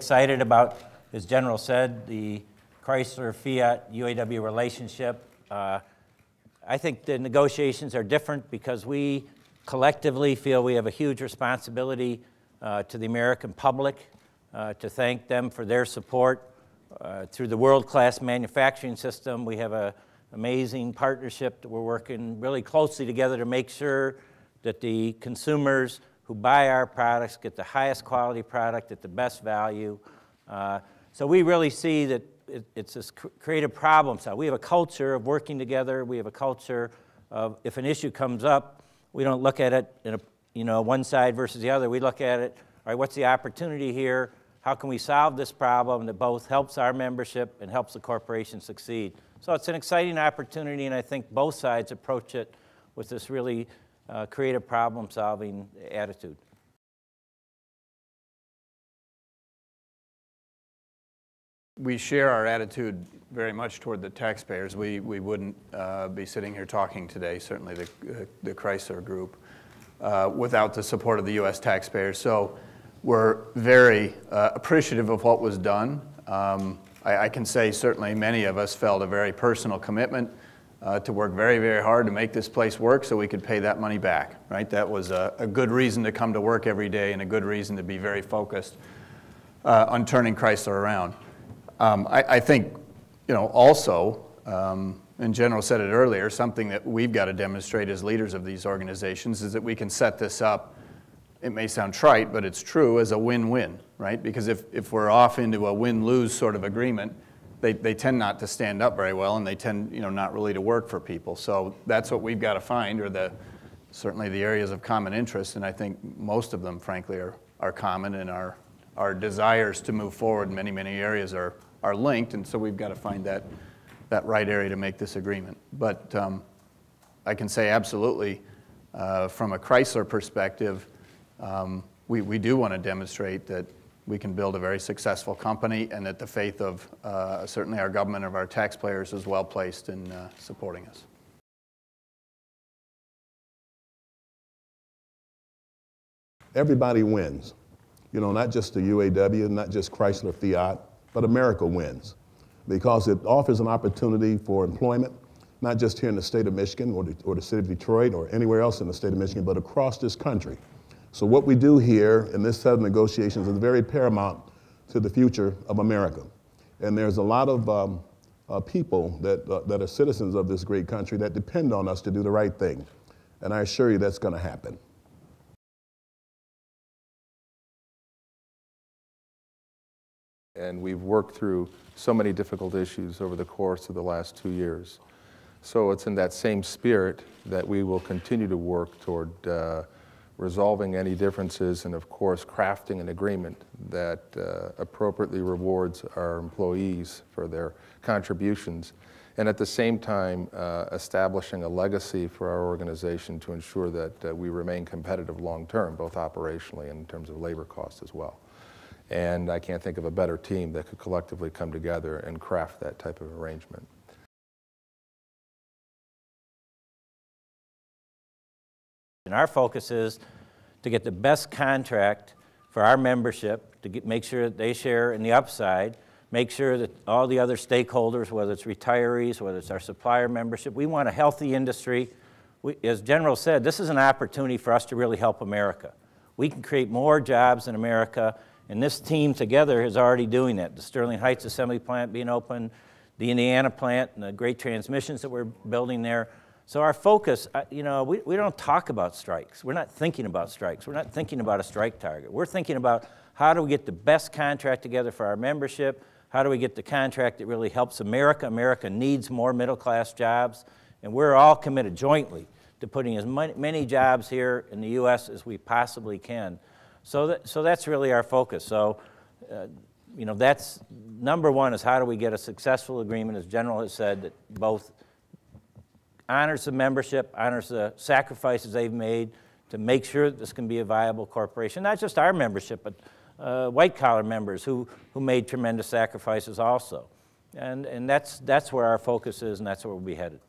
Excited about, as General said, the Chrysler-Fiat UAW relationship. I think the negotiations are different because we collectively feel we have a huge responsibility to the American public, to thank them for their support through the world-class manufacturing system. We have an amazing partnership that we're working really closely together to make sure that the consumers who buy our products get the highest quality product at the best value. So we really see that it's this creative problem solving. We have a culture of working together. We have a culture of, if an issue comes up, we don't look at it in one side versus the other. We look at it, all right, what's the opportunity here? How can we solve this problem that both helps our membership and helps the corporation succeed? So it's an exciting opportunity, and I think both sides approach it with this really creative problem-solving attitude. We share our attitude very much toward the taxpayers. We wouldn't be sitting here talking today, certainly the Chrysler Group, without the support of the U.S. taxpayers. So we're very appreciative of what was done. I can say certainly many of us felt a very personal commitment to work very, very hard to make this place work so we could pay that money back, right? That was a good reason to come to work every day and a good reason to be very focused on turning Chrysler around. I think, also, and General said it earlier, something that we've got to demonstrate as leaders of these organizations is that we can set this up, it may sound trite, but it's true, as a win-win, right? Because if we're off into a win-lose sort of agreement, they tend not to stand up very well, and they tend, not really to work for people. So that's what we've got to find, or certainly the areas of common interest, and I think most of them, frankly, are common, and our desires to move forward in many, many areas are linked, and so we've got to find that right area to make this agreement. But I can say absolutely, from a Chrysler perspective, we do want to demonstrate that we can build a very successful company and that the faith of certainly our government, of our taxpayers, is well placed in supporting us. Everybody wins. Not just the UAW, not just Chrysler Fiat, but America wins because it offers an opportunity for employment, not just here in the state of Michigan or the city of Detroit or anywhere else in the state of Michigan, but across this country. So what we do here in this set of negotiations is very paramount to the future of America. And there's a lot of people that are citizens of this great country that depend on us to do the right thing. And I assure you that's going to happen. And we've worked through so many difficult issues over the course of the last 2 years. So it's in that same spirit that we will continue to work toward resolving any differences and, of course, crafting an agreement that appropriately rewards our employees for their contributions, and at the same time establishing a legacy for our organization to ensure that we remain competitive long-term, both operationally and in terms of labor costs as well. And I can't think of a better team that could collectively come together and craft that type of arrangement. And our focus is to get the best contract for our membership, to make sure that they share in the upside, make sure that all the other stakeholders, whether it's retirees, whether it's our supplier membership, we want a healthy industry. As General said, this is an opportunity for us to really help America. We can create more jobs in America, and this team together is already doing that. The Sterling Heights Assembly Plant being open, the Indiana plant, and the great transmissions that we're building there. So our focus, we don't talk about strikes. We're not thinking about strikes. We're not thinking about a strike target. We're thinking about how do we get the best contract together for our membership? How do we get the contract that really helps America? America needs more middle-class jobs, and we're all committed jointly to putting as many jobs here in the U.S. as we possibly can. So that's really our focus. So, that's number one, is how do we get a successful agreement, as General has said, that both honors the membership, honors the sacrifices they've made to make sure that this can be a viable corporation. Not just our membership, but white-collar members who made tremendous sacrifices also. And that's where our focus is, and that's where we'll be headed.